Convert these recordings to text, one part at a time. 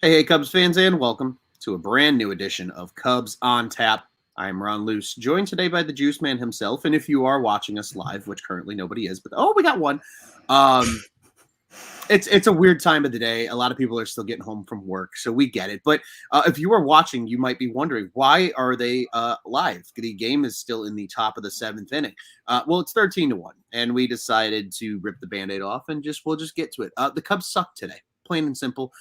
Hey, Cubs fans, and welcome to a brand new edition of Cubs on Tap. I'm Ron Luce, joined today by the Juice Man himself. And if you are watching us live, which currently nobody is, but we got one. It's a weird time of the day. A lot of people are still getting home from work, so we get it. But if you are watching, you might be wondering, why are they live? The game is still in the top of the seventh inning. Well, it's 13-1, and we decided to rip the Band-Aid off and we'll just get to it. The Cubs suck today, plain and simple.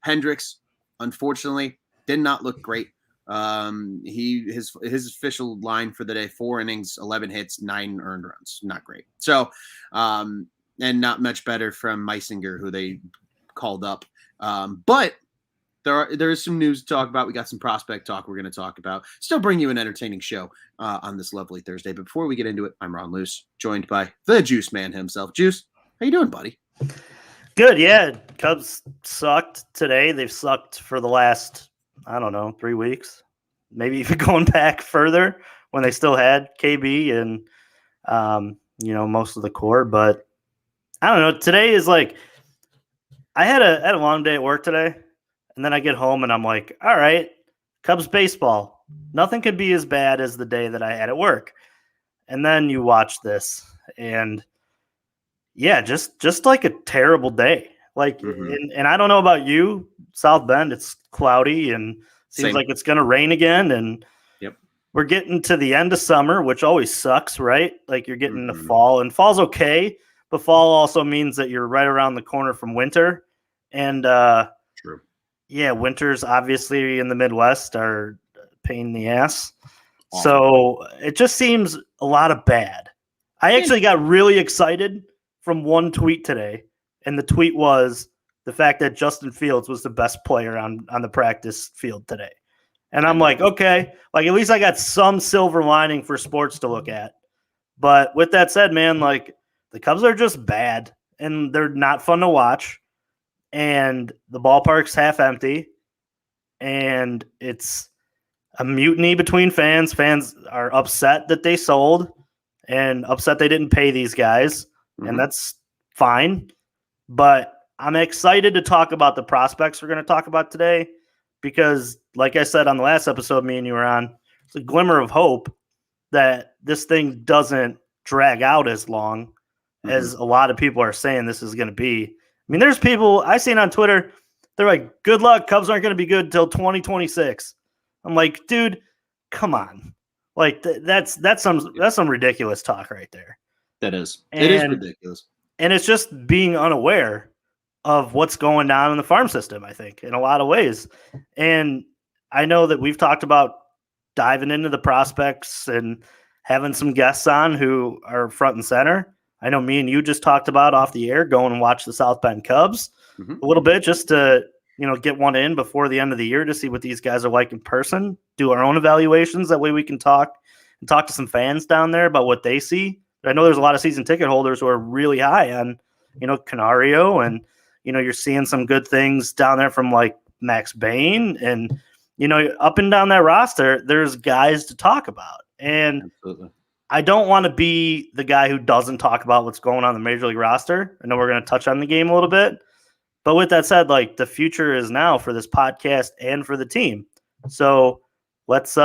Hendricks, unfortunately, did not look great. His official line for the day: 4 innings, 11 hits, 9 earned runs. Not great. So, and not much better from Meisinger, who they called up. But there is some news to talk about. We got some prospect talk we're going to talk about. Still bring you an entertaining show on this lovely Thursday. But before we get into it, I'm Ron Luce, joined by the Juice Man himself. Juice, how you doing, buddy? Good, yeah. Cubs sucked today. They've sucked for the last, 3 weeks. Maybe even going back further when they still had KB and, most of the core. But I don't know. Today is like, I had a long day at work today, and then I get home and I'm like, all right, Cubs baseball. Nothing could be as bad as the day that I had at work. And then you watch this, and yeah, just like a terrible day. Like, and I don't know about you, South Bend, it's cloudy and seems like it's going to rain again. And we're getting to the end of summer, which always sucks, right? Like you're getting to fall, and fall's okay, but fall also means that you're right around the corner from winter. And True. Yeah, winters obviously in the Midwest are a pain in the ass. Awesome. So it just seems a lot of bad. I actually got really excited from one tweet today, and the tweet was the fact that Justin Fields was the best player on the practice field today. And I'm like, okay, like at least I got some silver lining for sports to look at. But with that said, man, like the Cubs are just bad, and they're not fun to watch, and the ballpark's half empty, and it's a mutiny between fans. Fans are upset that they sold and upset they didn't pay these guys. And that's fine. But I'm excited to talk about the prospects we're going to talk about today because, like I said on the last episode me and you were on, it's a glimmer of hope that this thing doesn't drag out as long as a lot of people are saying this is going to be. I mean, there's people I've seen on Twitter, they're like, good luck, Cubs aren't going to be good until 2026. I'm like, dude, come on. Like, that's some ridiculous talk right there. That is. It is ridiculous. And it's just being unaware of what's going on in the farm system, I think, in a lot of ways. And I know that we've talked about diving into the prospects and having some guests on who are front and center. I know me and you just talked about off the air going and watch the South Bend Cubs a little bit just to, get one in before the end of the year to see what these guys are like in person, do our own evaluations. That way we can talk to some fans down there about what they see. I know there's a lot of season ticket holders who are really high on, Canario, and, you're seeing some good things down there from like Max Bain, and, up and down that roster, there's guys to talk about. And absolutely. I don't want to be the guy who doesn't talk about what's going on in the Major League roster. I know we're going to touch on the game a little bit, but with that said, like the future is now for this podcast and for the team. So let's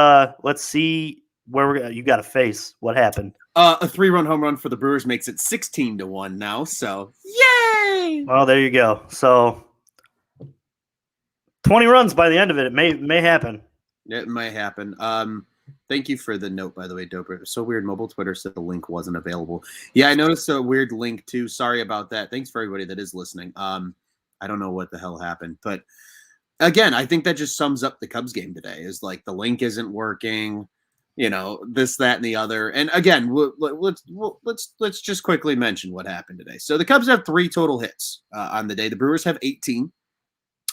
see where you got to face what happened. A 3-run home run for the Brewers makes it 16-1 now. So yay! Well, there you go. So 20 runs by the end of it. It may happen. It may happen. Thank you for the note, by the way, Doper. It was so weird. Mobile Twitter said the link wasn't available. Yeah, I noticed a weird link too. Sorry about that. Thanks for everybody that is listening. I don't know what the hell happened, but again, I think that just sums up the Cubs game today. Is like the link isn't working. This, that, and the other. And again, let's just quickly mention what happened today. So the Cubs have 3 total hits on the day. The Brewers have 18.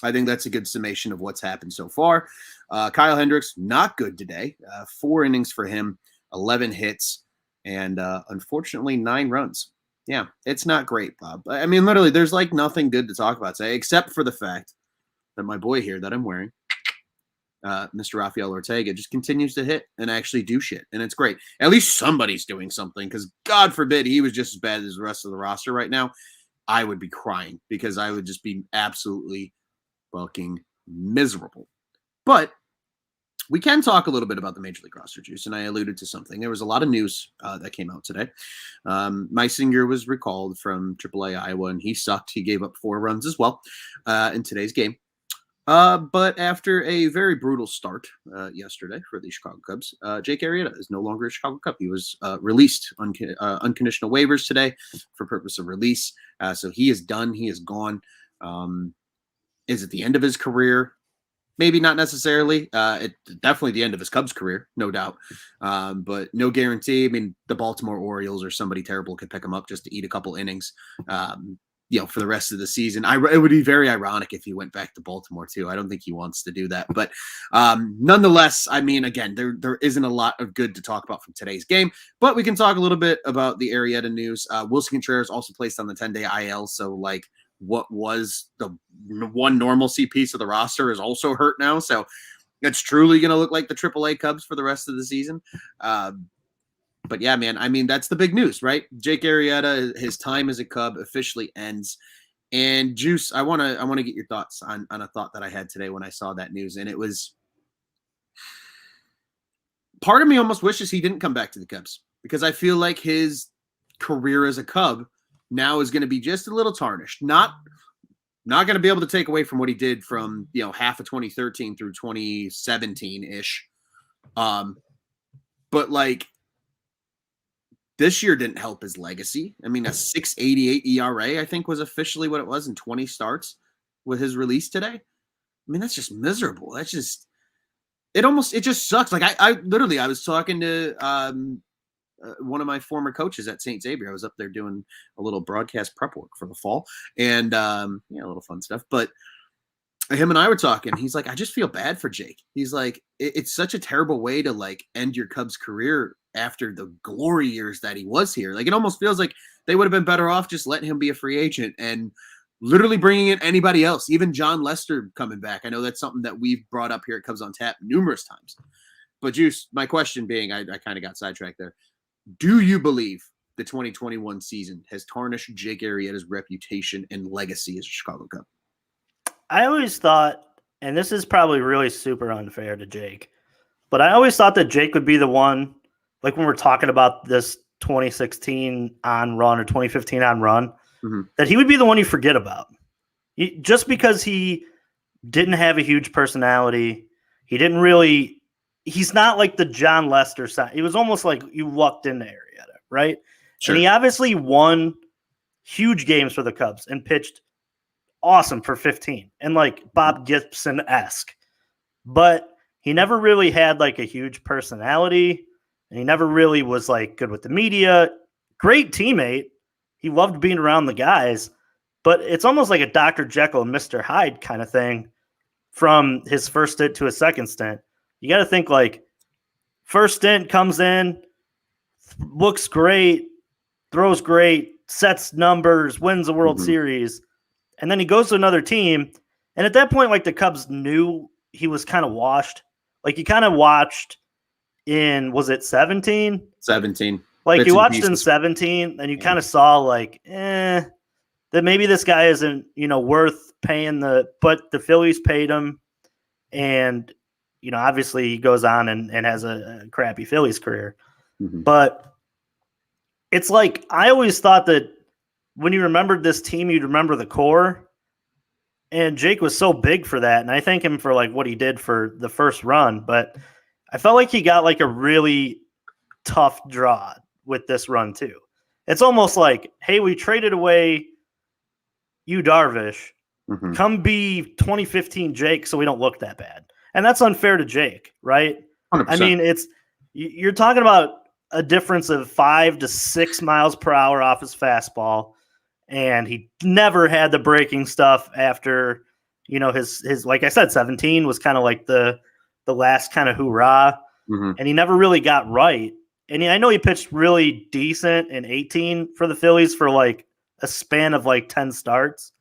I think that's a good summation of what's happened so far. Kyle Hendricks, not good today. 4 innings for him, 11 hits, and unfortunately 9 runs. Yeah, it's not great, Bob. I mean, literally, there's like nothing good to talk about today, except for the fact that my boy here that I'm wearing, Mr. Rafael Ortega, just continues to hit and actually do shit. And it's great. At least somebody's doing something, because God forbid he was just as bad as the rest of the roster right now. I would be crying because I would just be absolutely fucking miserable. But we can talk a little bit about the Major League roster, Juice, and I alluded to something. There was a lot of news that came out today. Meisinger was recalled from AAA Iowa, and he sucked. He gave up 4 runs as well in today's game. But after a very brutal start yesterday for the Chicago Cubs, Jake Arrieta is no longer a Chicago Cub. He was released unconditional waivers today for purpose of release. So he is done. He is gone. Is it the end of his career? Maybe not necessarily. Definitely the end of his Cubs career, no doubt. But no guarantee. I mean, the Baltimore Orioles or somebody terrible could pick him up just to eat a couple innings, for the rest of the season. It would be very ironic if he went back to Baltimore too. I don't think he wants to do that. But nonetheless, I mean, again, there isn't a lot of good to talk about from today's game. But we can talk a little bit about the Arrieta news. Wilson Contreras also placed on the 10-day IL. So, what was the one normalcy piece of the roster is also hurt now. So it's truly going to look like the AAA Cubs for the rest of the season. But yeah, man, I mean, that's the big news, right? Jake Arrieta, his time as a Cub officially ends. And Juice, I want to get your thoughts on a thought that I had today when I saw that news. And it was, part of me almost wishes he didn't come back to the Cubs, because I feel like his career as a Cub now is going to be just a little tarnished. Not going to be able to take away from what he did from, half of 2013 through 2017-ish. But this year didn't help his legacy. I mean, a 6.88 ERA, I think, was officially what it was in 20 starts with his release today. I mean, that's just miserable. That's just, it just sucks. I was talking to, one of my former coaches at St. Xavier. I was up there doing a little broadcast prep work for the fall and, a little fun stuff. But him and I were talking. He's like, I just feel bad for Jake. He's like, it's such a terrible way to end your Cubs career after the glory years that he was here. It almost feels like they would have been better off just letting him be a free agent and literally bringing in anybody else, even John Lester coming back. I know that's something that we've brought up here at Cubs on Tap numerous times. But Juice, my question being, I kind of got sidetracked there. Do you believe the 2021 season has tarnished Jake Arrieta's reputation and legacy as a Chicago Cub? I always thought, and this is probably really super unfair to Jake, but I always thought that Jake would be the one, when we're talking about this 2016 on run or 2015 on run, that he would be the one you forget about. Just because he didn't have a huge personality, he's not like the John Lester side. It was almost like you lucked into Arrieta, right? Sure. And he obviously won huge games for the Cubs and pitched awesome for 15 and Bob Gibson-esque. But he never really had a huge personality, and he never really was good with the media. Great teammate. He loved being around the guys, but it's almost like a Dr. Jekyll and Mr. Hyde kind of thing from his first stint to his second stint. You got to think first stint comes in, looks great, throws great, sets numbers, wins the World Series, and then he goes to another team. And at that point, the Cubs knew he was kind of washed. You kind of watched in, was it 17? 17. You watched in 17, and you kind of saw that maybe this guy isn't, worth paying but the Phillies paid him. And, obviously he goes on and has a crappy Phillies career. But it's I always thought that when you remembered this team, you'd remember the core. And Jake was so big for that. And I thank him for what he did for the first run. But I felt like he got a really tough draw with this run too. It's almost hey, we traded away Yu Darvish. Come be 2015 Jake so we don't look that bad. And that's unfair to Jake, right? 100%. I mean, you're talking about a difference of 5 to 6 miles per hour off his fastball, and he never had the breaking stuff after, his like I said, 17 was kind of the last kind of hoorah, and he never really got right. And I know he pitched really decent in 18 for the Phillies for a span of 10 starts.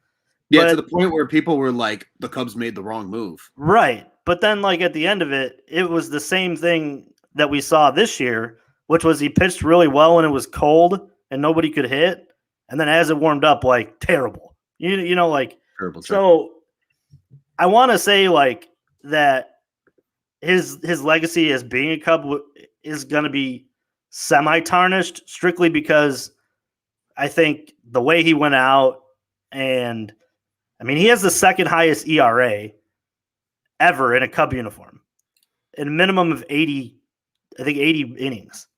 Yeah, to the point where people were the Cubs made the wrong move. Right. But then, at the end of it, it was the same thing that we saw this year, which was he pitched really well when it was cold and nobody could hit. And then as it warmed up, terrible. Terrible. So I want to say like that his legacy as being a Cub is going to be semi-tarnished strictly because I think the way he went out, and I mean, he has the second highest ERA ever in a Cub uniform, in a minimum of 80, I think 80 innings.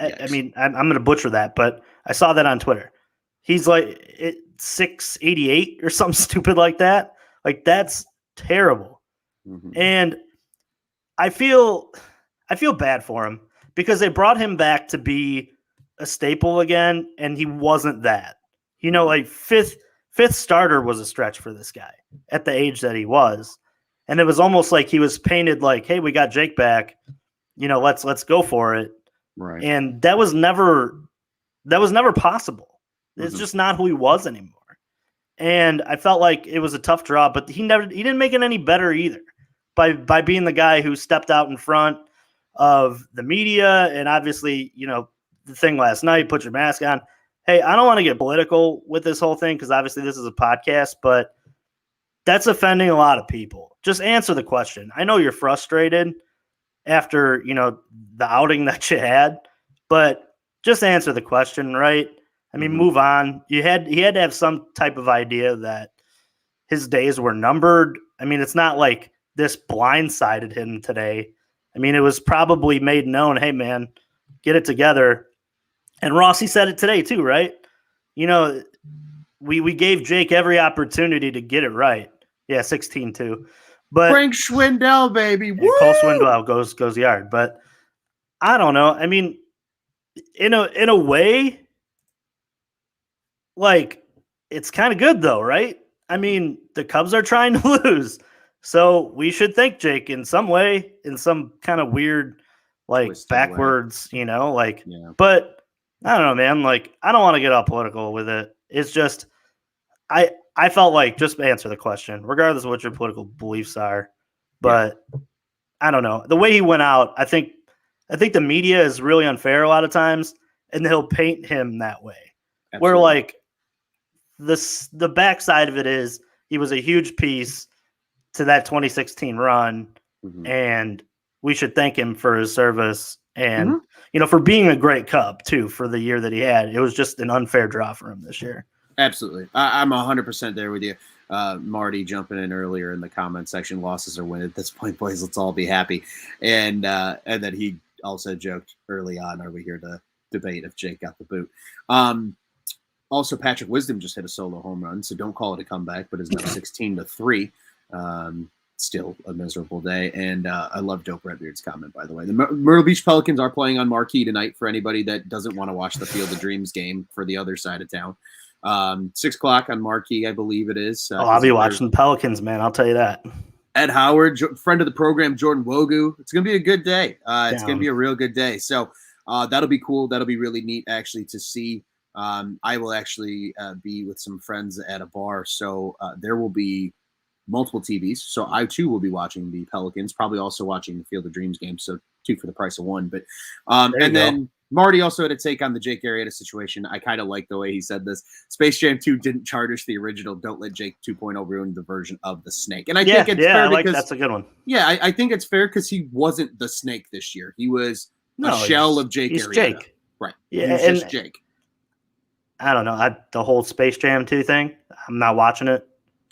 Yes. I mean, I'm going to butcher that, but I saw that on Twitter. He's like 688 or something stupid like that. Like, that's terrible. Mm-hmm. And I feel bad for him because they brought him back to be a staple again, and he wasn't that. You know, like fifth starter was a stretch for this guy at the age that he was. And it was almost like he was painted like, hey, we got Jake back. You know, let's go for it. Right. And that was never possible. It's just not who he was anymore. And I felt like it was a tough draw, but he didn't make it any better either by being the guy who stepped out in front of the media. And obviously, you know, the thing last night, put your mask on. Hey, I don't want to get political with this whole thing because obviously this is a podcast, but that's offending a lot of people. Just answer the question. I know you're frustrated after, you know, the outing that you had, but just answer the question, right? I mean, move on. He had to have some type of idea that his days were numbered. I mean, it's not like this blindsided him today. I mean, it was probably made known, hey, man, get it together. And Rossi said it today too, right? You know, we gave Jake every opportunity to get it right. Yeah, 16-2. But Frank Schwindel, baby. Woo! Cole Swindell goes yard. But I don't know. I mean, in a way, like, it's kind of good though, right? I mean, the Cubs are trying to lose. So we should thank Jake in some way, in some kind of weird, like, Twisted backwards, you know, like, Yeah. But I don't know, man. Like, I don't want to get all political with it. It's just, I felt like just answer the question, regardless of what your political beliefs are. But I don't know. The way he went out, I think the media is really unfair a lot of times, and they'll paint him that way. Absolutely. Where, like, the backside of it is he was a huge piece to that 2016 run, and we should thank him for his service and, you know, for being a great Cub, too, for the year that he had. It was just an unfair draw for him this year. Absolutely. I'm 100% there with you. Marty jumping in earlier in the comment section, losses are win at this point, boys. Let's all be happy. And then he also joked early on, are we here to debate if Jake got the boot? Also, Patrick Wisdom just hit a solo home run, so don't call it a comeback, but is now 16-3. Still a miserable day. And I love Dope Redbeard's comment, by the way. The Myrtle Beach Pelicans are playing on marquee tonight for anybody that doesn't want to watch the Field of Dreams game for the other side of town. 6 o'clock on marquee, I believe it is. I'll be watching the Pelicans, man. I'll tell you that. Ed Howard, friend of the program, Jordan Wogu. It's going to be a good day. It's going to be a real good day. So that'll be cool. That'll be really neat, actually, to see. I will actually be with some friends at a bar. So there will be multiple TVs. So I, too, will be watching the Pelicans, probably also watching the Field of Dreams game. So 2 for the price of 1. But and then Marty also had a take on the Jake Arrieta situation. I kind of like the way he said this. Space Jam 2 didn't charge the original Don't Let Jake 2.0 ruin the version of the Snake. And I think it's fair because that's a good one. Yeah, I think it's fair because he wasn't the Snake this year. He was a shell of Jake Arrieta. Jake. Right. Yeah, he was just Jake. I don't know. The whole Space Jam 2 thing, I'm not watching it.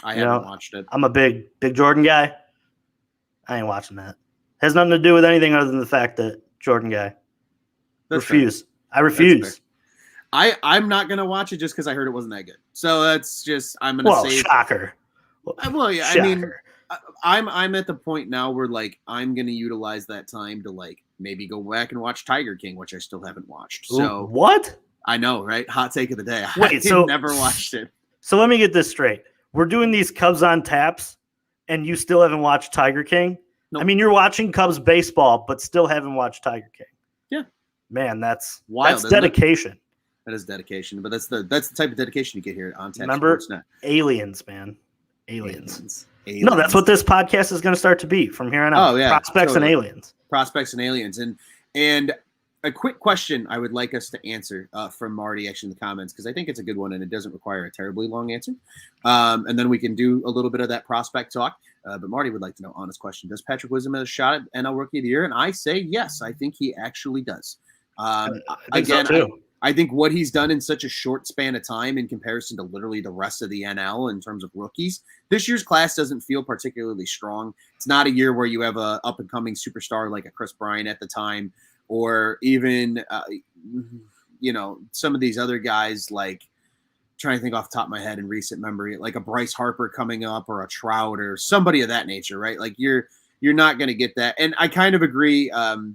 I haven't watched it. I'm a big Jordan guy. I ain't watching that. Has nothing to do with anything other than the fact that Jordan guy. Refuse. I refuse. I'm not gonna watch it just because I heard it wasn't that good. So that's just I'm gonna say shocker. Well, yeah, shocker. I mean, I'm at the point now where like I'm gonna utilize that time to like maybe go back and watch Tiger King, which I still haven't watched. So what? I know, right? Hot take of the day. Wait, I never watched it. So let me get this straight. We're doing these Cubs on taps, and you still haven't watched Tiger King? Nope. I mean, you're watching Cubs baseball, but still haven't watched Tiger King. Yeah. Man, that's wild. That's dedication. That is dedication, but that's the type of dedication you get here on Tap. Remember, Sportsnet. Aliens, man. Aliens. No, that's what this podcast is going to start to be from here on out. Oh yeah, Prospects and aliens. Prospects and aliens, and a quick question I would like us to answer from Marty actually in the comments, because I think it's a good one and it doesn't require a terribly long answer. And then we can do a little bit of that prospect talk. But Marty would like to know, honest question: does Patrick Wisdom have a shot at NL Rookie of the Year? And I say yes. I think he actually does. Again, so I think what he's done in such a short span of time in comparison to literally the rest of the NL in terms of rookies, this year's class doesn't feel particularly strong. It's not a year where you have a up and coming superstar like a Chris Bryant at the time, or even some of these other guys, like, trying to think off the top of my head in recent memory, like a Bryce Harper coming up or a Trout or somebody of that nature, right? Like you're not going to get that. And I kind of agree.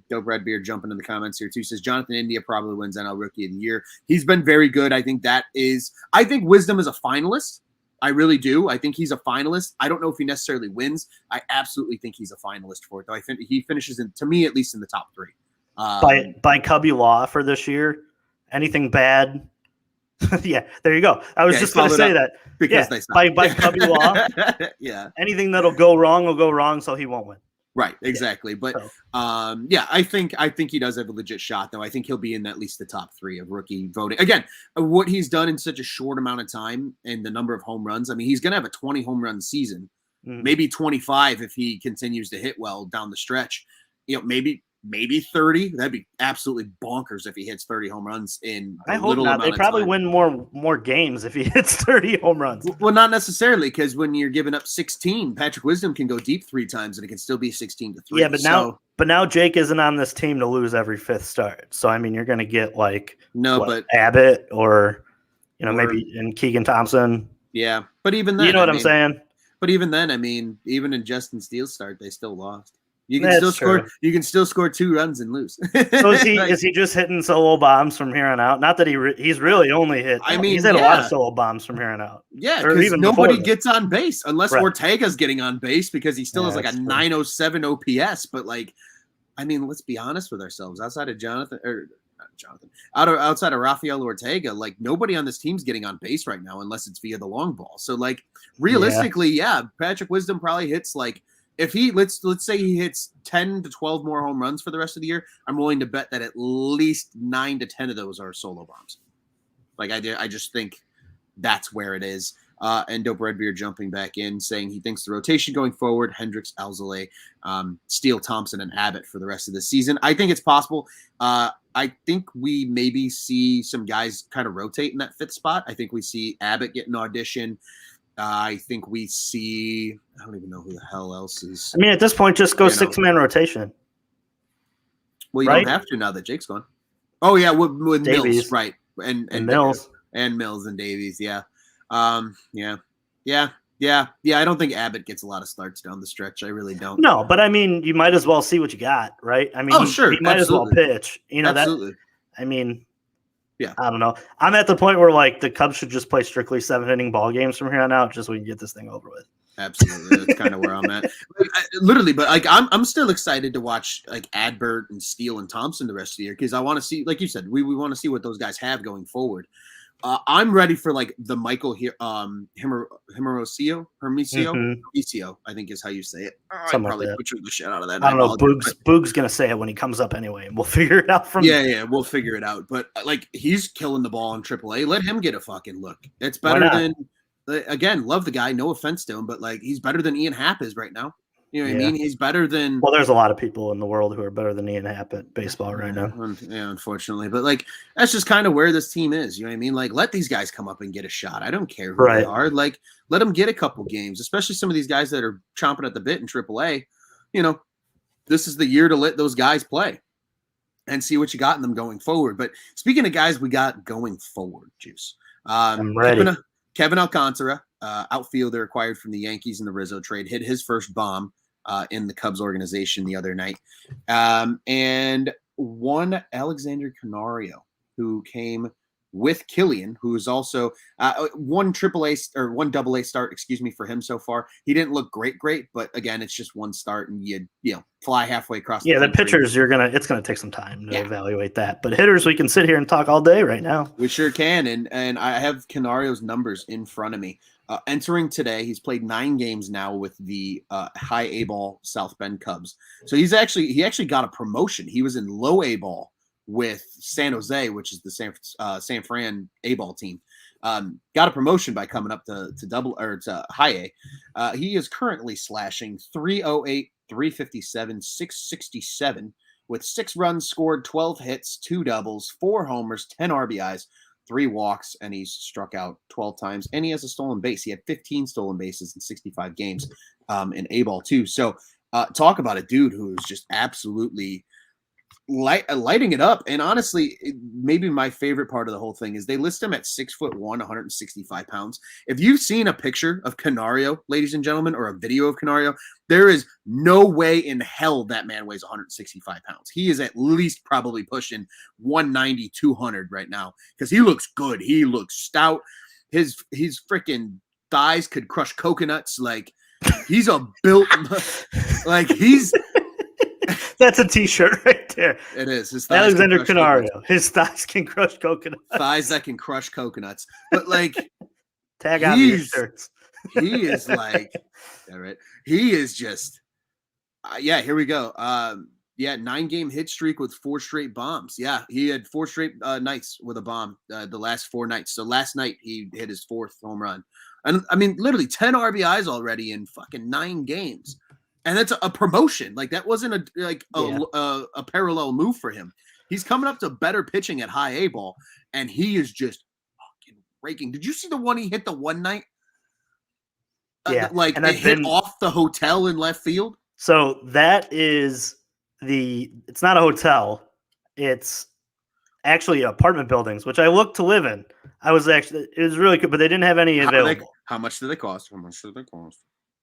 Dope Redbeard jumping in the comments here too says Jonathan India probably wins NL Rookie of the Year. He's been very good. I think Wisdom is a finalist. I really do. I think he's a finalist. I don't know if he necessarily wins. I absolutely think he's a finalist for it, though. I think he finishes to me, at least in the top 3. By Cubby Law for this year, anything bad? Yeah, there you go. I was just going to say that because they by Cubby Law. Yeah, anything that'll go wrong will go wrong, so he won't win. Right, exactly. Yeah. But I think he does have a legit shot, though. I think he'll be in at least the top 3 of rookie voting. Again, what he's done in such a short amount of time and the number of home runs. I mean, he's going to have a 20 home run season, maybe 25 if he continues to hit well down the stretch. Maybe 30. That'd be absolutely bonkers if he hits 30 home runs in I hope not. They probably win more games if he hits 30 home runs. Well, not necessarily, because when you're giving up 16, Patrick Wisdom can go deep 3 times and it can still be 16-3. Yeah, but now Jake isn't on this team to lose every 5th start. So I mean, you're going to get but Abbott or maybe in Keegan Thompson. Yeah, but even then, I'm saying. But even then, I mean, even in Justin Steele's start, they still lost. You can still score 2 runs and lose. So is he just hitting solo bombs from here on out? Not that he's really only hit. I mean, he's hit a lot of solo bombs from here on out. Yeah, because nobody gets on base unless Ortega's getting on base, because he still has like a 907 OPS. But let's be honest with ourselves. Outside of outside of Rafael Ortega, like nobody on this team's getting on base right now unless it's via the long ball. So realistically, Patrick Wisdom probably hits if he let's say he hits 10 to 12 more home runs for the rest of the year, I'm willing to bet that at least 9 to 10 of those are solo bombs. I just think that's where it is. And Dope Redbeard jumping back in, saying he thinks the rotation going forward: Hendricks, Alzolay, Steele, Thompson, and Abbott for the rest of the season. I think it's possible. I think we maybe see some guys kind of rotate in that 5th spot. I think we see Abbott get an audition. I think we see – I don't even know who the hell else is. I mean, at this point, just go 6-man rotation. Well, you don't have to now that Jake's gone. Oh, yeah, with Mills, right. And Mills. And Mills and Davies, yeah. Yeah, I don't think Abbott gets a lot of starts down the stretch. I really don't. No, but I mean, you might as well see what you got, right? I mean, sure. You might as well pitch. Absolutely. Yeah. I don't know. I'm at the point where the Cubs should just play strictly 7-inning ball games from here on out, just so we can get this thing over with. Absolutely. That's kind of where I'm at. Literally, but I'm still excited to watch Adbert and Steele and Thompson the rest of the year, because I want to see, like you said, we want to see what those guys have going forward. I'm ready for the Michael Hermosillo, I think is how you say it. I probably butchered the shit out of that. I don't know. Boog's gonna say it when he comes up anyway, and we'll figure it out from there. Yeah, we'll figure it out. But he's killing the ball in AAA. Let him get a fucking look. It's better than. Again, love the guy. No offense to him, but he's better than Ian Happ is right now. You know what I mean? He's better than. Well, there's a lot of people in the world who are better than Ian Happ at baseball right now. Yeah, unfortunately, but that's just kind of where this team is. You know what I mean? Let these guys come up and get a shot. I don't care who they are. Let them get a couple games, especially some of these guys that are chomping at the bit in AAA. This is the year to let those guys play and see what you got in them going forward. But speaking of guys we got going forward, Juice. I'm ready. Kevin Alcantara, outfielder acquired from the Yankees in the Rizzo trade, hit his first bomb in the Cubs organization the other night. And one Alexander Canario, who came with Killian, who is also one AAA or one AA start, for him so far. He didn't look great, but again, it's just one start, and you fly halfway across. The pitchers, it's gonna take some time to evaluate that. But hitters, we can sit here and talk all day right now. We sure can, and I have Canario's numbers in front of me. Entering today, he's played 9 games now with the high A ball South Bend Cubs. So he actually got a promotion. He was in low A ball with San Jose, which is the San Fran A-ball team. Got a promotion by coming up to high A. He is currently slashing 308, 357, 667 with 6 runs scored, 12 hits, 2 doubles, 4 homers, 10 RBIs, 3 walks, and he's struck out 12 times. And he has a stolen base. He had 15 stolen bases in 65 games in A-ball too. So talk about a dude who is just absolutely lighting it up. And honestly, maybe my favorite part of the whole thing is they list him at 6'1", 165 pounds. If you've seen a picture of Canario, ladies and gentlemen, or a video of Canario, there is no way in hell that man weighs 165 pounds. He is at least probably pushing 190, 200 right now because he looks good. He looks stout. His freaking thighs could crush coconuts. Like he's a built, like he's. That's a T-shirt right there. It is. His thighs Alexander Canario. His thighs can crush coconuts. Thighs that can crush coconuts. But like, tag out these shirts. He is like, all right. He is just, yeah. Here we go. 9-game hit streak with 4 straight bombs. Yeah, he had 4 straight nights with a bomb. The last 4 nights. So last night he hit his 4th home run, and I mean, literally 10 RBIs already in fucking 9 games. And that's a promotion. Like that wasn't a parallel move for him. He's coming up to better pitching at high A ball, and he is just fucking raking. Did you see the one he hit the one night? Yeah, and it hit off the hotel in left field. So that is it's not a hotel. It's actually apartment buildings, which I looked to live in. It was really good, but they didn't have any available. How much do they cost?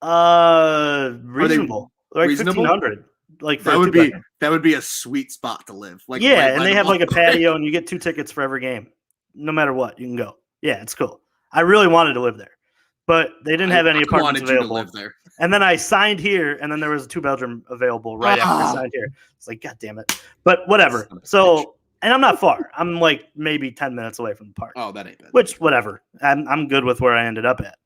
Reasonable, like reasonable? 1,500. Like that would be a sweet spot to live. Like and they have like a patio, and you get 2 tickets for every game, no matter what. You can go. Yeah, it's cool. I really wanted to live there, but they didn't have any apartments available. Live there. And then I signed here, and then there was a 2-bedroom available right after I signed here. It's like, God damn it! But whatever. So, and I'm not far. I'm like maybe 10 minutes away from the park. Oh, that ain't bad. Which whatever. I'm good with where I ended up at.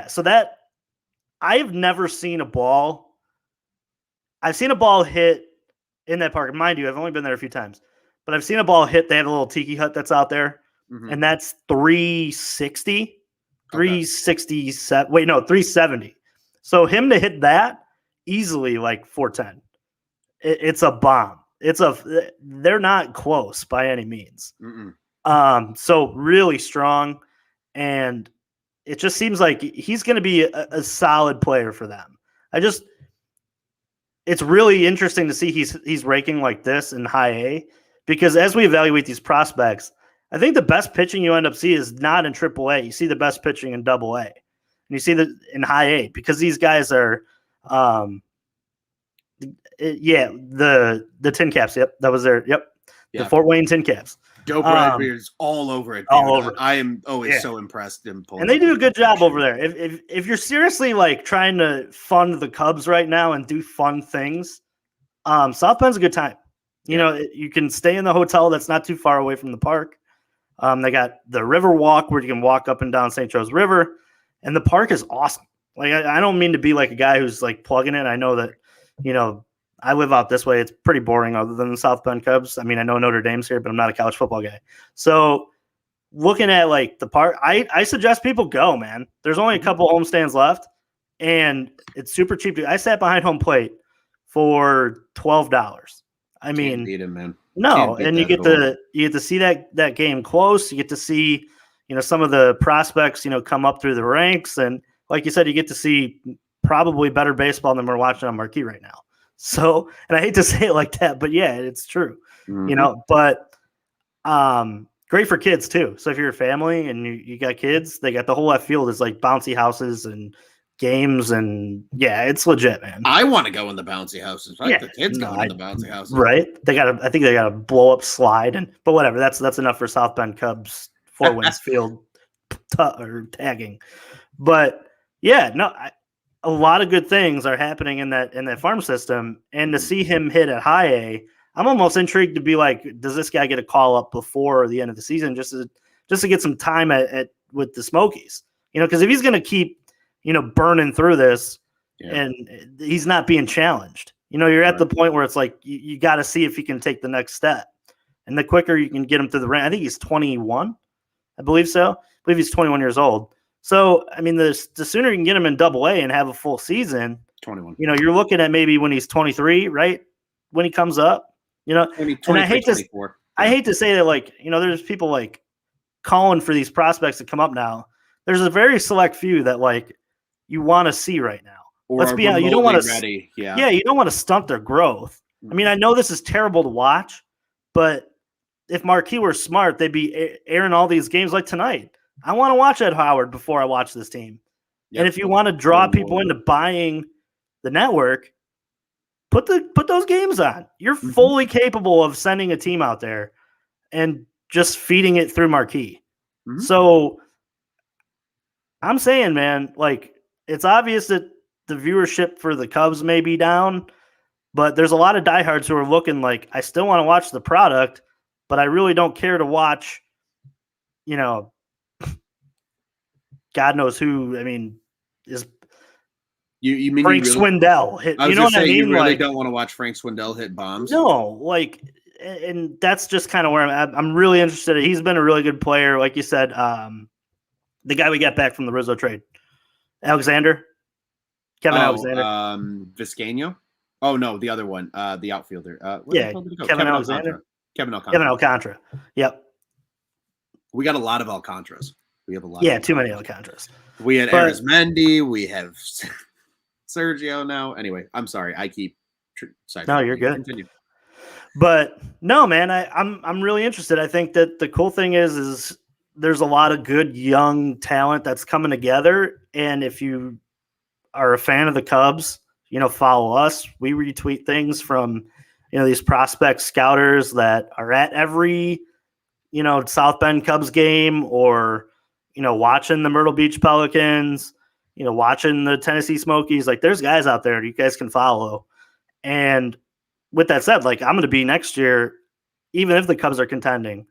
So that I've never seen a ball. I've seen a ball hit in that park. Mind you, I've only been there a few times, but I've seen a ball hit. They have a little tiki hut that's out there, and that's 360, 367. Wait, no, 370. So him to hit that easily, like 410. It's a bomb. They're not close by any means. So really strong. And it just seems like he's going to be a solid player for them. It's really interesting to see he's raking like this in high A, because as we evaluate these prospects, I think the best pitching you end up seeing is not in Triple A. You see the best pitching in Double A, and you see that in high A, because these guys are, the Tin Caps. Yep, that was there. Yep, the Fort Wayne Tin Caps. Dope Redbeard's all over it. All over. I am always so impressed. And they do a good job over there. If you're seriously like trying to fund the Cubs right now and do fun things, South Bend's a good time. You know, you can stay in the hotel that's not too far away from the park. They got the river walk where you can walk up and down St. Joe's River, and the park is awesome. Like I don't mean to be like a guy who's like plugging it. I know that, I live out this way. It's pretty boring other than the South Bend Cubs. I mean, I know Notre Dame's here, but I'm not a college football guy. So looking at like the park, I suggest people go, man. There's only a couple homestands left, and it's super cheap. I sat behind home plate for $12. I mean, can't beat it, man. No, and you get to see that game close. You get to see, some of the prospects, come up through the ranks, and like you said, you get to see probably better baseball than we're watching on Marquee right now. So, and I hate to say it like that, but yeah, it's true, but great for kids too. So if you're a family and you got kids, they got the whole left field is like bouncy houses and games, and yeah, it's legit, man. I want to go in the bouncy houses, right? Yeah, the kids going in the bouncy houses. Right. I think they got a blow up slide, but whatever. That's enough for South Bend Cubs, Fort Wayne's field or tagging. But yeah, no, a lot of good things are happening in that farm system, and to see him hit at high A, I'm almost intrigued to be like, does this guy get a call up before the end of the season just to get some time with the Smokies? Because if he's going to keep, burning through this, and he's not being challenged, You're at the point where it's like you got to see if he can take the next step. And the quicker you can get him through the rank, I think he's 21. I believe so. I believe he's 21 years old. So, I mean, the sooner you can get him in Double-A and have a full season, 21. You're looking at maybe when he's 23, right? When he comes up, 20, and I hate 24. to, I hate to say that, like, there's people like calling for these prospects to come up now. There's a very select few that like you want to see right now. Let's be honest. You don't want to ready. Yeah, you don't want to stunt their growth. I mean, I know this is terrible to watch, but if Marquee were smart, they'd be airing all these games like tonight. I want to watch Ed Howard before I watch this team. Yep. And if you want to draw people into buying the network, put those games on. You're fully capable of sending a team out there and just feeding it through Marquee. So I'm saying, man, like, it's obvious that the viewership for the Cubs may be down, but there's a lot of diehards who are looking like, I still want to watch the product, but I really don't care to watch, God knows who. I mean, is you mean Frank Swindell hit? You know what I mean? You really don't want to watch Frank Swindell hit bombs? No, like, and that's just kind of where I'm at. I'm really interested. He's been a really good player, like you said. The guy we got back from the Rizzo trade, Alexander, Kevin Alexander, Vizcaino. Oh no, the other one, the outfielder. Kevin Alexander. Kevin Alcantara. Yep. We got a lot of Alcantaras. We have a lot. Yeah, too many Alcantaras. We had Arizmendi. We have Sergio now. Anyway, I'm sorry. I keep. No, you're good. Continue. But no, man, I'm really interested. I think that the cool thing is there's a lot of good young talent that's coming together. And if you are a fan of the Cubs, follow us. We retweet things from, these prospect scouters that are at every, South Bend Cubs game, or, watching the Myrtle Beach Pelicans, watching the Tennessee Smokies. Like, there's guys out there you guys can follow. And with that said, like, I'm going to be next year, even if the Cubs are contending,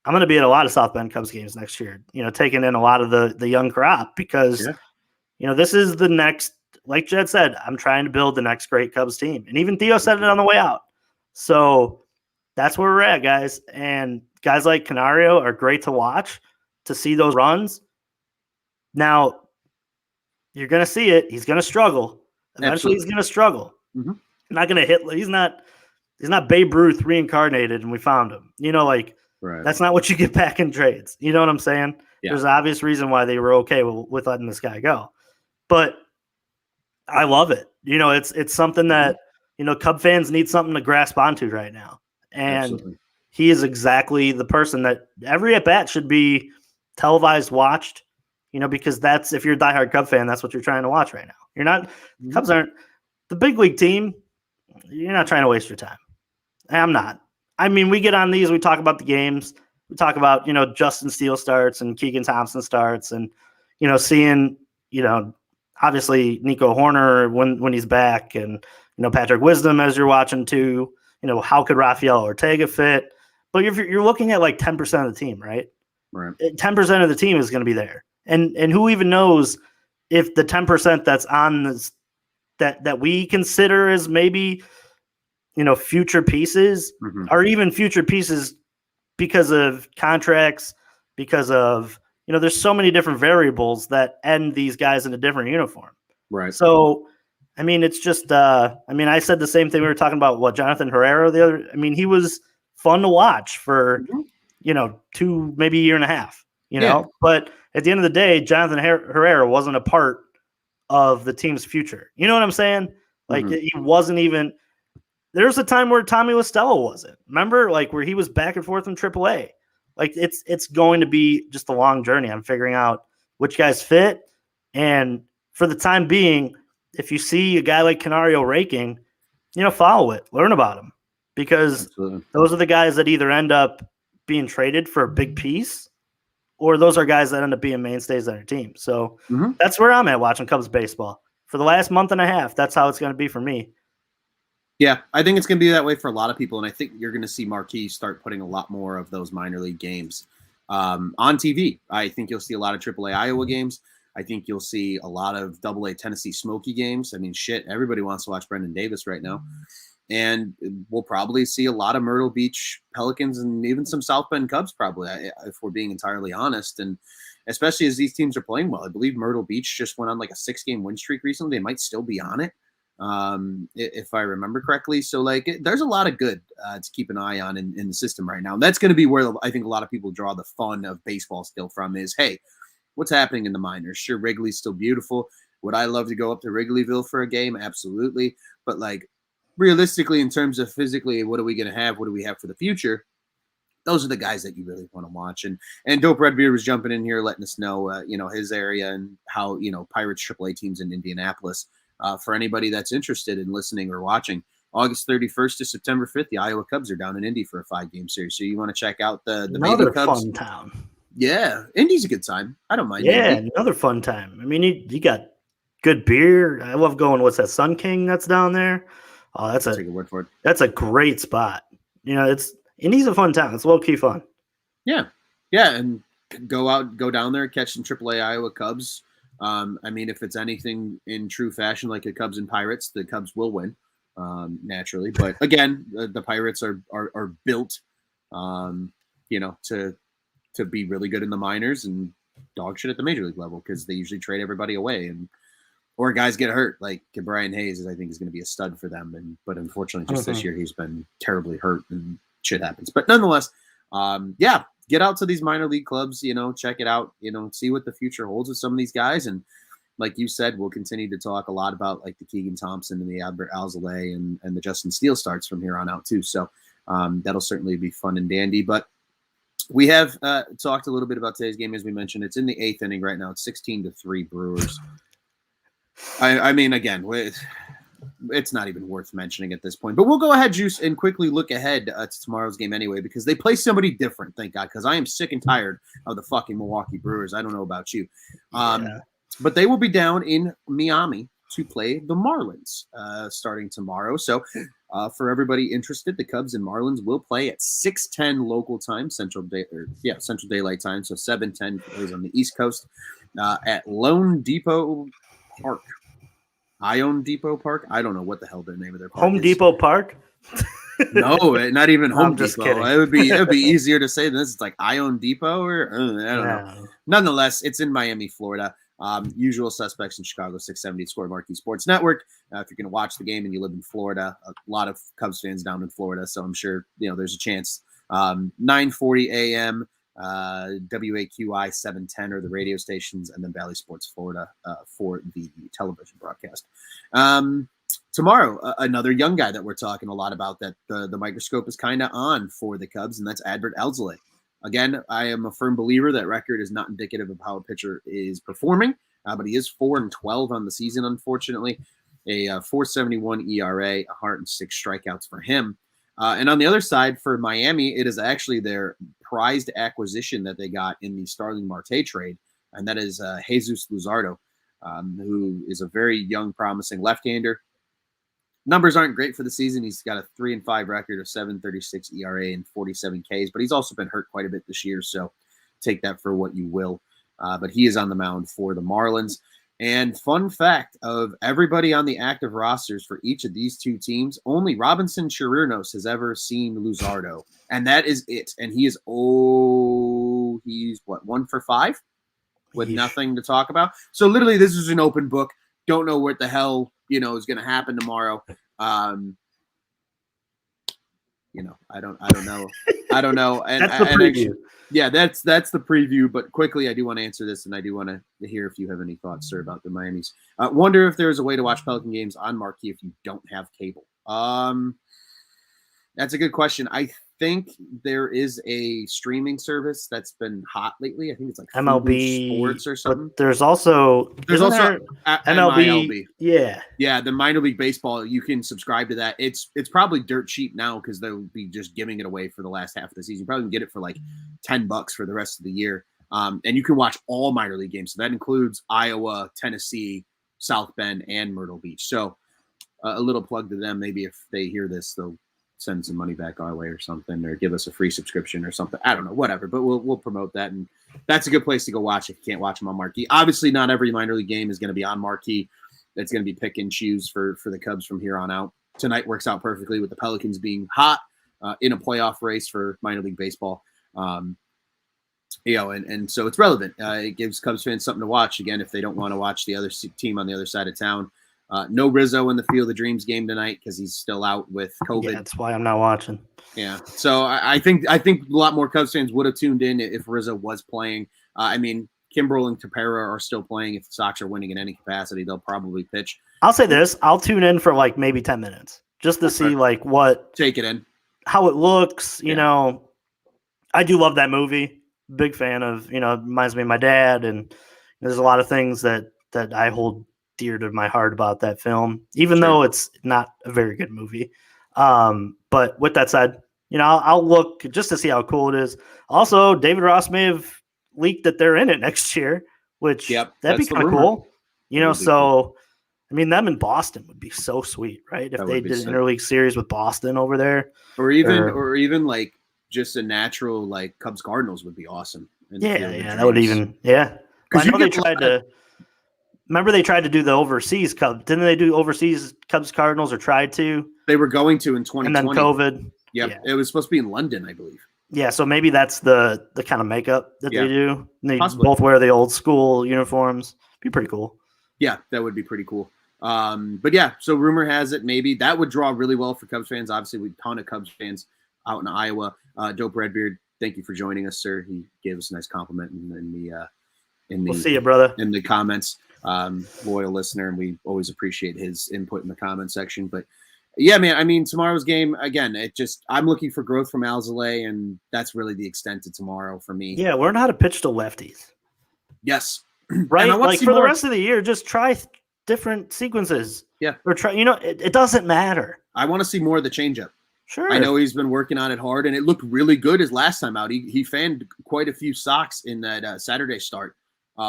I'm going to be at a lot of South Bend Cubs games next year, taking in a lot of the young crop, because, this is the next, like Jed said, I'm trying to build the next great Cubs team. And even Theo said it on the way out. So that's where we're at, guys. And guys like Canario are great to watch, to see those runs. Now, you're going to see it. He's going to struggle. Eventually, he's going to struggle. Not going to hit. He's not Babe Ruth reincarnated and we found him. That's not what you get back in trades. You know what I'm saying? Yeah. There's an obvious reason why they were okay with letting this guy go. But I love it. It's something that, Cub fans need something to grasp onto right now. And he is exactly the person that every at-bat should be televised, watched, because that's, if you're a diehard Cub fan, that's what you're trying to watch right now. You're not, Cubs aren't the big league team. You're not trying to waste your time. I'm not. I mean, we get on these, we talk about the games, we talk about, Justin Steele starts and Keegan Thompson starts, and, seeing, obviously Nico Horner when he's back, and, Patrick Wisdom as you're watching too, how could Rafael Ortega fit? But you're looking at like 10% of the team, right? Right. 10% of the team is going to be there. And who even knows if the 10% that's on this, that we consider as maybe, future pieces, are even future pieces because of contracts, because of, there's so many different variables that end these guys in a different uniform. Right. So, I mean, it's just, I said the same thing. We were talking about Jonathan Herrera he was fun to watch for, 2, maybe a year and a half, but at the end of the day, Jonathan Herrera wasn't a part of the team's future. You know what I'm saying? Like, he wasn't even. There was a time where Tommy Listella wasn't. Remember, like, where he was back and forth in AAA. Like, it's going to be just a long journey. I'm figuring out which guys fit, and for the time being, if you see a guy like Canario raking, follow it, learn about him, because those are the guys that either end up being traded for a big piece, or those are guys that end up being mainstays on their team. So that's where I'm at watching Cubs baseball for the last month and a half. That's how it's going to be for me. Yeah, I think it's going to be that way for a lot of people, and I think you're going to see Marquee start putting a lot more of those minor league games on TV. I think you'll see a lot of AAA Iowa games. I think you'll see a lot of AA Tennessee Smoky games. I mean, shit, everybody wants to watch Brendan Davis right now. And we'll probably see a lot of Myrtle Beach Pelicans and even some South Bend Cubs, probably, if we're being entirely honest. And especially as these teams are playing well. I believe Myrtle Beach just went on like a 6-game win streak recently. They might still be on it, if I remember correctly. So, like, there's a lot of good to keep an eye on in the system right now. And that's going to be where I think a lot of people draw the fun of baseball still from is, hey, what's happening in the minors? Sure, Wrigley's still beautiful. Would I love to go up to Wrigleyville for a game? Absolutely. But, like, realistically, in terms of physically, what are we going to have? What do we have for the future? Those are the guys that you really want to watch. And Dope Red Beard was jumping in here, letting us know, his area and how, Pirates AAA teams in Indianapolis. For anybody that's interested in listening or watching, August 31st to September 5th, the Iowa Cubs are down in Indy for a 5-game series. So you want to check out the another baby Cubs. Fun town. Yeah, Indy's a good time. I don't mind. Yeah, Indy. another fun time. I mean, you got good beer. I love going. What's that, Sun King that's down there? Oh, that's Take a word for it. That's a great spot. Indy's a fun town. It's low key fun. Yeah, and go down there, catch some AAA Iowa Cubs. I mean, if it's anything in true fashion like the Cubs and Pirates, the Cubs will win naturally. But again, the Pirates are built, to be really good in the minors and dog shit at the major league level because they usually trade everybody away or guys get hurt. Like Brian Hayes, I think, is going to be a stud for them. But unfortunately, just this year, he's been terribly hurt and shit happens. But nonetheless, get out to these minor league clubs, check it out, see what the future holds with some of these guys. And like you said, we'll continue to talk a lot about like the Keegan Thompson and the Albert Alzolay and the Justin Steele starts from here on out too. So that'll certainly be fun and dandy. But we have talked a little bit about today's game. As we mentioned, it's in the 8th inning right now. It's 16-3 Brewers. I mean, again, it's not even worth mentioning at this point. But we'll go ahead, Juice, and quickly look ahead to tomorrow's game anyway, because they play somebody different, thank God, because I am sick and tired of the fucking Milwaukee Brewers. I don't know about you. But they will be down in Miami to play the Marlins starting tomorrow. So for everybody interested, the Cubs and Marlins will play at 6:10 local time, Central Daylight Time. So 7:10 is on the East Coast at Lone Depot Park. Ione Depot Park? I don't know what the hell the name of their park Home is. Depot Park? No, not even Home just Depot. kidding. It would be easier to say than this. It's like Ione Depot or I don't know. Nonetheless, it's in Miami, Florida. Usual suspects in Chicago, 670 Score Marquee Sports Network. If you're going to watch the game and you live in Florida, a lot of Cubs fans down in Florida, so I'm sure there's a chance. 9:40 a.m. WAQI 710 are the radio stations, and then Valley Sports Florida for the television broadcast. Tomorrow, another young guy that we're talking a lot about that the microscope is kind of on for the Cubs, and that's Adbert Alzolay. Again, I am a firm believer that record is not indicative of how a pitcher is performing, but he is 4-12 on the season, unfortunately. A 4.71 ERA, 106 strikeouts for him. And on the other side, for Miami, it is actually their prized acquisition that they got in the Starling Marte trade, and that is Jesus Luzardo, who is a very young, promising left-hander. Numbers aren't great for the season. He's got a 3-5 record of 7.36 ERA and 47 Ks, but he's also been hurt quite a bit this year, so take that for what you will. But he is on the mound for the Marlins. And fun fact of everybody on the active rosters for each of these two teams, only Robinson Chirinos has ever seen Luzardo, and that is it. And he is, he's what, 1 for 5 with nothing to talk about. So literally this is an open book. Don't know what the hell, is going to happen tomorrow. I don't know. I don't know. And that's the preview. Actually, yeah, that's the preview. But quickly, I do want to answer this, and I do want to hear if you have any thoughts, sir, about the Miami's. Wonder if there's a way to watch Pelican games on Marquee if you don't have cable. That's a good question. I think there is a streaming service that's been hot lately. I think it's like MLB Sports or something. But there's also MLB. Yeah, the minor league baseball. You can subscribe to that. It's probably dirt cheap now because they'll be just giving it away for the last half of the season. You probably can get it for like $10 for the rest of the year. And you can watch all minor league games. So that includes Iowa, Tennessee, South Bend, and Myrtle Beach. So a little plug to them. Maybe if they hear this, they'll send some money back our way or something, or give us a free subscription or something. I don't know, whatever. But we'll promote that, and that's a good place to go watch if you can't watch them on Marquee. Obviously, not every minor league game is going to be on Marquee. It's going to be pick and choose for the Cubs from here on out. Tonight works out perfectly with the Pelicans being hot in a playoff race for minor league baseball. And so it's relevant. It gives Cubs fans something to watch again if they don't want to watch the other team on the other side of town. No Rizzo in the Field of Dreams game tonight because he's still out with COVID. Yeah, that's why I'm not watching. Yeah, so I think a lot more Cubs fans would have tuned in if Rizzo was playing. Kimbrel and Tepera are still playing. If the Sox are winning in any capacity, they'll probably pitch. I'll say this: I'll tune in for like maybe 10 minutes just to see like what take it in, how it looks. You know, I do love that movie. Big fan of. It reminds me of my dad, and there's a lot of things that I hold dear to my heart about that film, even though it's not a very good movie. But with that said, I'll look just to see how cool it is. Also, David Ross may have leaked that they're in it next year, which that'd be kind of cool. So I mean, them in Boston would be so sweet, right? If they did an interleague series with Boston over there, or even like just a natural like Cubs Cardinals would be awesome. Yeah, that would even because I know they tried to. Remember, they tried to do the overseas Cubs. Didn't they do overseas Cubs Cardinals, or tried to? They were going to in 2020. And then COVID. Yep. Yeah. It was supposed to be in London, I believe. Yeah, so maybe that's the kind of makeup that they do. And they both wear the old school uniforms. Be pretty cool. Yeah, that would be pretty cool. But yeah, so rumor has it maybe that would draw really well for Cubs fans. Obviously, we have a ton of Cubs fans out in Iowa. Dope Redbeard, thank you for joining us, sir. He gave us a nice compliment We'll see you, brother. In the comments. Loyal listener, and we always appreciate his input in the comment section. But yeah, man, I mean, tomorrow's game, again, I'm looking for growth from Alzolay, and that's really the extent of tomorrow for me. Yeah, learn how to pitch to lefties. Yes. Right? Like for the rest of the year, just try different sequences. Yeah. Or try, it doesn't matter. I want to see more of the changeup. Sure. I know he's been working on it hard, and it looked really good his last time out. He fanned quite a few Sox in that Saturday start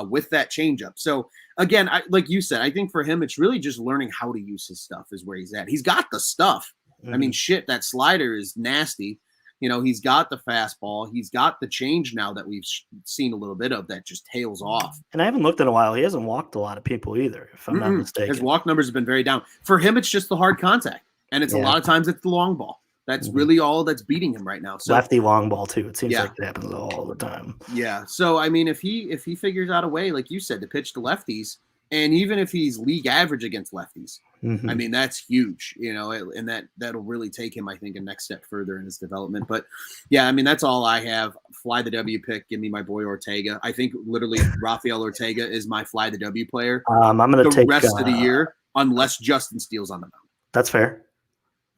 with that changeup. So, again, like you said, I think for him, it's really just learning how to use his stuff is where he's at. He's got the stuff. I mean, shit, that slider is nasty. He's got the fastball. He's got the change now that we've seen a little bit of that just tails off. And I haven't looked in a while. He hasn't walked a lot of people either, if I'm not mistaken. His walk numbers have been very down. For him, it's just the hard contact. And it's a lot of times it's the long ball. That's really all that's beating him right now. So, lefty long ball too. It seems like it happens all the time. Yeah. So I mean, if he figures out a way, like you said, to pitch to lefties, and even if he's league average against lefties, I mean that's huge. And that'll really take him, I think, a next step further in his development. But yeah, I mean that's all I have. Fly the W pick. Give me my boy Ortega. I think literally Rafael Ortega is my fly the W player. I'm going to take the rest of the year, unless Justin Steele's on the mound. That's fair.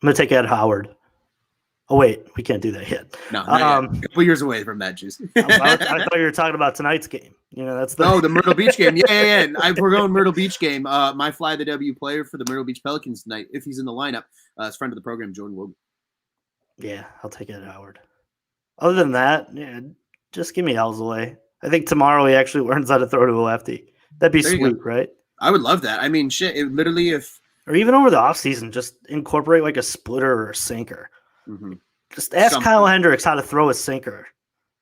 I'm going to take Ed Howard. Oh, wait, we can't do that yet. No, a couple years away from that, Juice. I thought you were talking about tonight's game. That's the Myrtle Beach game. Yeah. We're going Myrtle Beach game. My fly the W player for the Myrtle Beach Pelicans tonight, if he's in the lineup, is friend of the program, Jordan Wogan. Yeah, I'll take Ed Howard. Other than that, just give me Alzolay. I think tomorrow he actually learns how to throw to a lefty. That'd be sweet, right? I would love that. I mean, shit, or even over the offseason, just incorporate like a splitter or a sinker. Just ask Kyle Hendricks how to throw a sinker.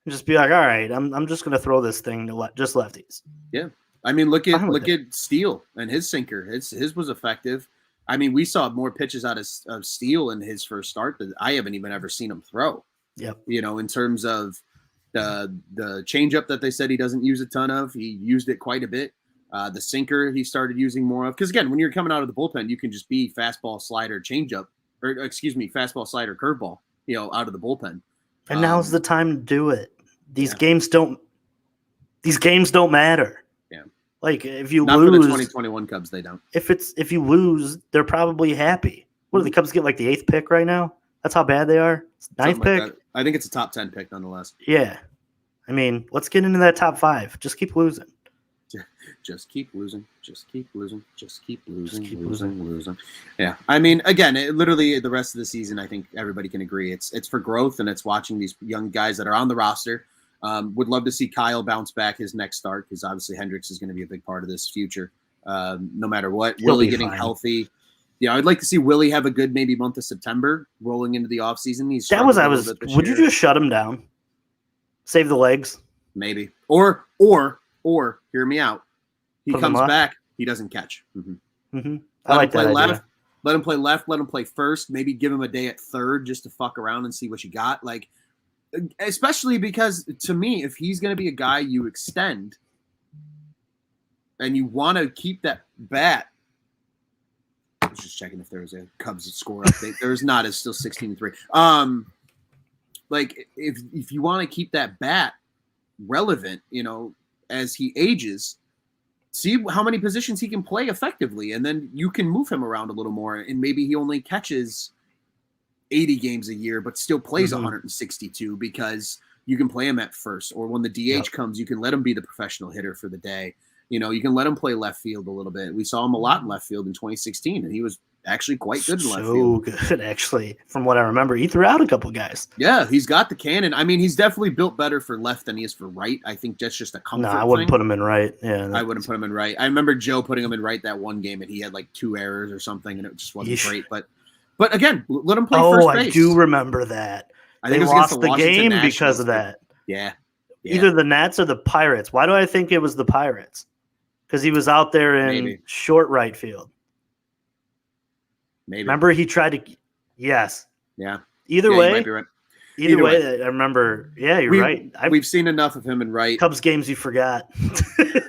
And just be like, all right, I'm just going to throw this thing to just lefties. Yeah. I mean, look at Steele and his sinker. His was effective. I mean, we saw more pitches out of Steele in his first start that I haven't even ever seen him throw. Yep. In terms of the changeup that they said he doesn't use a ton of, he used it quite a bit. The sinker he started using more of. Because, again, when you're coming out of the bullpen, you can just be fastball, slider, changeup. Fastball, slider, curveball, out of the bullpen. And now's the time to do it. These games don't matter. Yeah. Like if you Not lose for the 2021 Cubs, they don't. If you lose, they're probably happy. What do the Cubs get, like the 8th pick right now? That's how bad they are. 9th pick? Like I think it's a top 10 pick nonetheless. Yeah. I mean, let's get into that top 5. Just keep losing. Just keep losing. Just keep losing. Just keep losing. Yeah. I mean, again, literally the rest of the season, I think everybody can agree it's for growth, and it's watching these young guys that are on the roster. Would love to see Kyle bounce back his next start because obviously Hendricks is going to be a big part of this future. No matter what, Willie getting healthy. Yeah, I'd like to see Willie have a good maybe month of September rolling into the offseason. Would you just shut him down? Save the legs? Maybe. Or hear me out. He comes back, he doesn't catch. Mm-hmm. Mm-hmm. I like that idea. Let him play left, let him play first, maybe give him a day at third just to fuck around and see what you got. Like, especially because to me, if he's going to be a guy you extend and you want to keep that bat, I was just checking if there was a Cubs score update. There's not. It's still 16-3. Like if you want to keep that bat relevant, as he ages, see how many positions he can play effectively, and then you can move him around a little more. And maybe he only catches 80 games a year, but still plays 162 because you can play him at first. Or when the DH comes, you can let him be the professional hitter for the day. You can let him play left field a little bit. We saw him a lot in left field in 2016, and he was actually quite good in left field. So good, actually. From what I remember, he threw out a couple guys. Yeah, he's got the cannon. I mean, he's definitely built better for left than he is for right. I think that's just a comfort thing. No, I wouldn't put him in right. Yeah, I wouldn't put him in right. I remember Joe putting him in right that one game, and he had like 2 errors or something, and it just wasn't great. But again, let him play first base. I do remember that. I think they lost the game because of that. Yeah. Either the Nats or the Pirates. Why do I think it was the Pirates? Because he was out there in short right field. Maybe. Remember he tried to – yes. Yeah. Either way. You might be right. Either way, I remember – yeah, you're right. We've seen enough of him in right. Cubs games you forgot.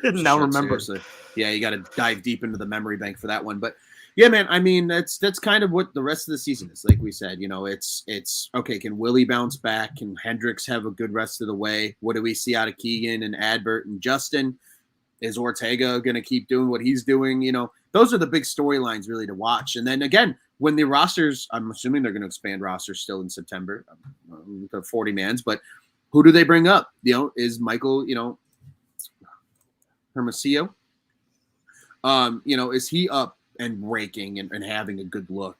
Now remember. Seriously. Yeah, you got to dive deep into the memory bank for that one. But, yeah, man, I mean, that's kind of what the rest of the season is. Like we said, it's okay, can Willie bounce back? Can Hendricks have a good rest of the way? What do we see out of Keegan and Adbert and Justin? Is Ortega going to keep doing what he's doing? Those are the big storylines really to watch. And then again, when the rosters, I'm assuming they're going to expand rosters still in September, the 40 mans, but who do they bring up? Is Michael, Hermosillo? Is he up and raking and having a good look?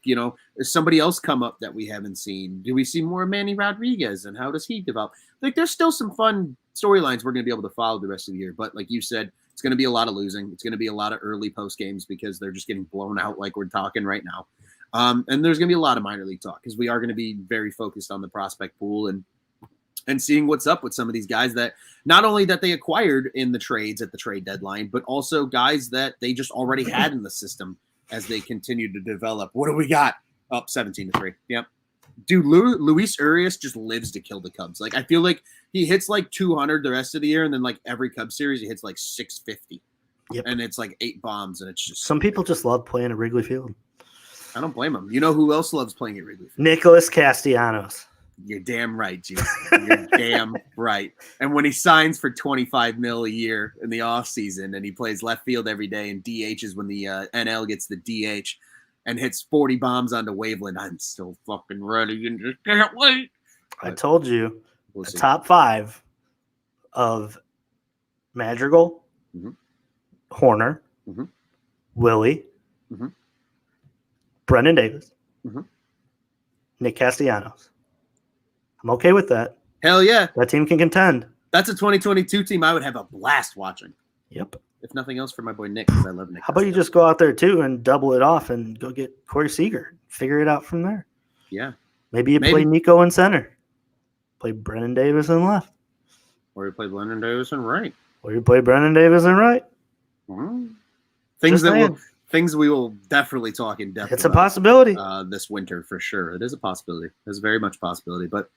Is somebody else come up that we haven't seen? Do we see more of Manny Rodriguez, and how does he develop? Like, there's still some fun storylines we're going to be able to follow the rest of the year. But like you said, it's going to be a lot of losing. It's going to be a lot of early post games because they're just getting blown out like we're talking right now. And there's going to be a lot of minor league talk because we are going to be very focused on the prospect pool and seeing what's up with some of these guys that not only that they acquired in the trades at the trade deadline, but also guys that they just already had in the system as they continue to develop. What do we got? Up 17-3. Yep. Dude, Luis Urias just lives to kill the Cubs. Like, I feel like he hits like 200 the rest of the year, and then like every Cubs series, he hits like 650. Yep. And it's like 8 bombs, and it's just some people just love playing at Wrigley Field. I don't blame them. You know who else loves playing at Wrigley Field? Nicholas Castellanos. You're damn right, Juice. You're damn right. And when he signs for $25 million a year in the offseason and he plays left field every day and DHs when the NL gets the DH and hits 40 bombs onto Waveland, I'm still fucking ready and just can't wait. I told you, the top 5 of Madrigal, Horner, Willie, Brendan Davis, Nick Castellanos. I'm okay with that. Hell yeah. That team can contend. That's a 2022 team I would have a blast watching. Yep. If nothing else for my boy Nick, because I love Nick. How about you just go out there too and double it off and go get Corey Seager? Figure it out from there. Yeah. Maybe you play Nico in center. Play Brennan Davis in left. Or you play Brennan Davis in right. Mm-hmm. Things we will definitely talk in depth. It's a possibility. This winter for sure. It is a possibility. It's very much a possibility. But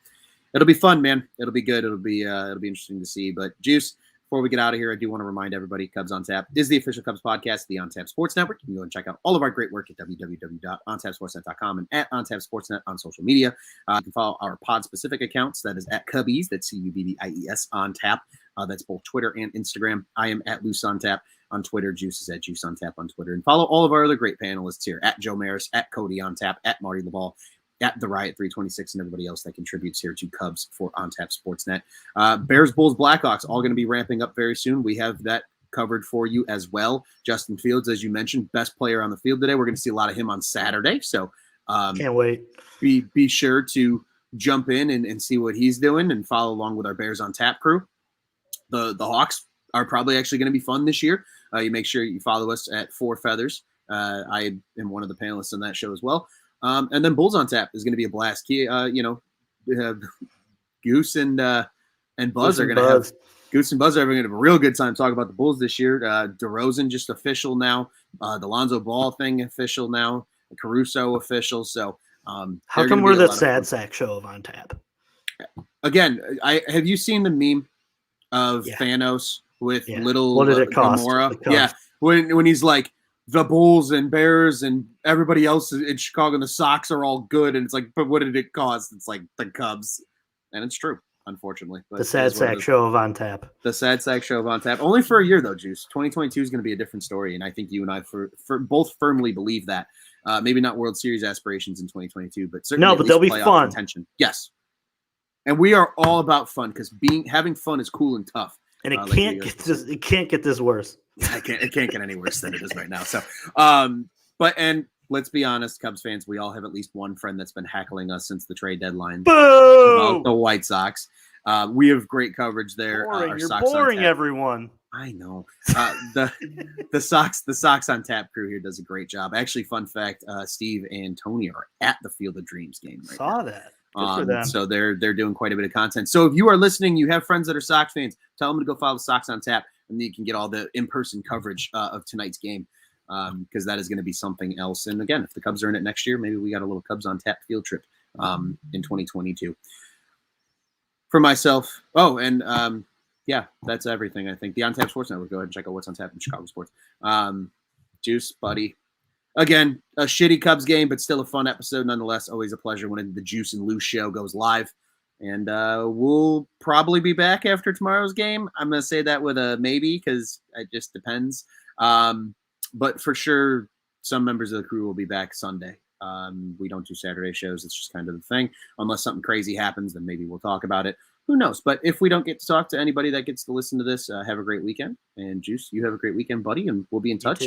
it'll be fun, man. It'll be good. It'll be interesting to see. But Juice, before we get out of here, I do want to remind everybody, Cubs on Tap is the official Cubs podcast, the On Tap Sports Network. You can go and check out all of our great work at www.ontapsportsnet.com and at OnTapSportsNet on social media. You can follow our pod-specific accounts. That is at Cubbies. That's CUBBIES on Tap. That's both Twitter and Instagram. I am at Luce on Tap on Twitter. Juice is at Juice on Tap on Twitter. And follow all of our other great panelists here at Joe Maris, at Cody on Tap, at Marty Laval, at the Riot 326, and everybody else that contributes here to Cubs for On Tap Sportsnet. Bears, Bulls, Blackhawks, all going to be ramping up very soon. We have that covered for you as well. Justin Fields, as you mentioned, best player on the field today. We're going to see a lot of him on Saturday. So can't wait. Be sure to jump in and see what he's doing and follow along with our Bears on Tap crew. The Hawks are probably actually going to be fun this year. You make sure you follow us at 4 Feathers I am one of the panelists on that show as well. And then Bulls on Tap is going to be a blast. Goose and Buzz are going to have Goose and Buzz are going to have a real good time talking about the Bulls this year. DeRozan just official now. The Lonzo Ball thing official now. Caruso official. So how come we're the sad sack show of On Tap? Again, have you seen the meme of Thanos with little what did it cost? Gamora? Yeah, when he's like, the Bulls and Bears and everybody else in Chicago and the Sox are all good, and it's like, but what did it cost? It's like the Cubs, and it's true, unfortunately. But the sad sack show of On Tap. The sad sack show of On Tap. Only for a year though, Juice. 2022 is going to be a different story, and I think you and I for both firmly believe that. Maybe not World Series aspirations in 2022, but certainly but they'll be fun. Contention. Yes, and we are all about fun because having fun is cool and tough. And it can't get this worse. It can't get any worse than it is right now. So, and let's be honest, Cubs fans, we all have at least one friend that's been heckling us since the trade deadline about the White Sox. We have great coverage there. You're boring everyone. I know. The Sox on Tap crew here does a great job. Actually, fun fact: Steve and Tony are at the Field of Dreams game right now. Saw that. Good for them. So they're doing quite a bit of content. So if you are listening, you have friends that are Sox fans, tell them to go follow the Sox on Tap, and then you can get all the in-person coverage of tonight's game, because that is going to be something else. And again, if the Cubs are in it next year, maybe we got a little Cubs on Tap field trip in 2022. For myself, that's everything. I think the On Tap Sports Network. Go ahead and check out what's on tap in Chicago sports. Juice, buddy. Again, a shitty Cubs game, but still a fun episode nonetheless. Always a pleasure when the Juice and Luce show goes live. And we'll probably be back after tomorrow's game. I'm going to say that with a maybe because it just depends. But for sure, some members of the crew will be back Sunday. We don't do Saturday shows. It's just kind of the thing. Unless something crazy happens, then maybe we'll talk about it. Who knows? But if we don't get to talk to anybody that gets to listen to this, have a great weekend. And Juice, you have a great weekend, buddy. And we'll be in touch.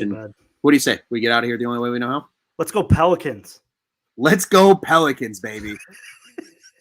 What do you say? We get out of here the only way we know how? Let's go Pelicans. Let's go Pelicans, baby.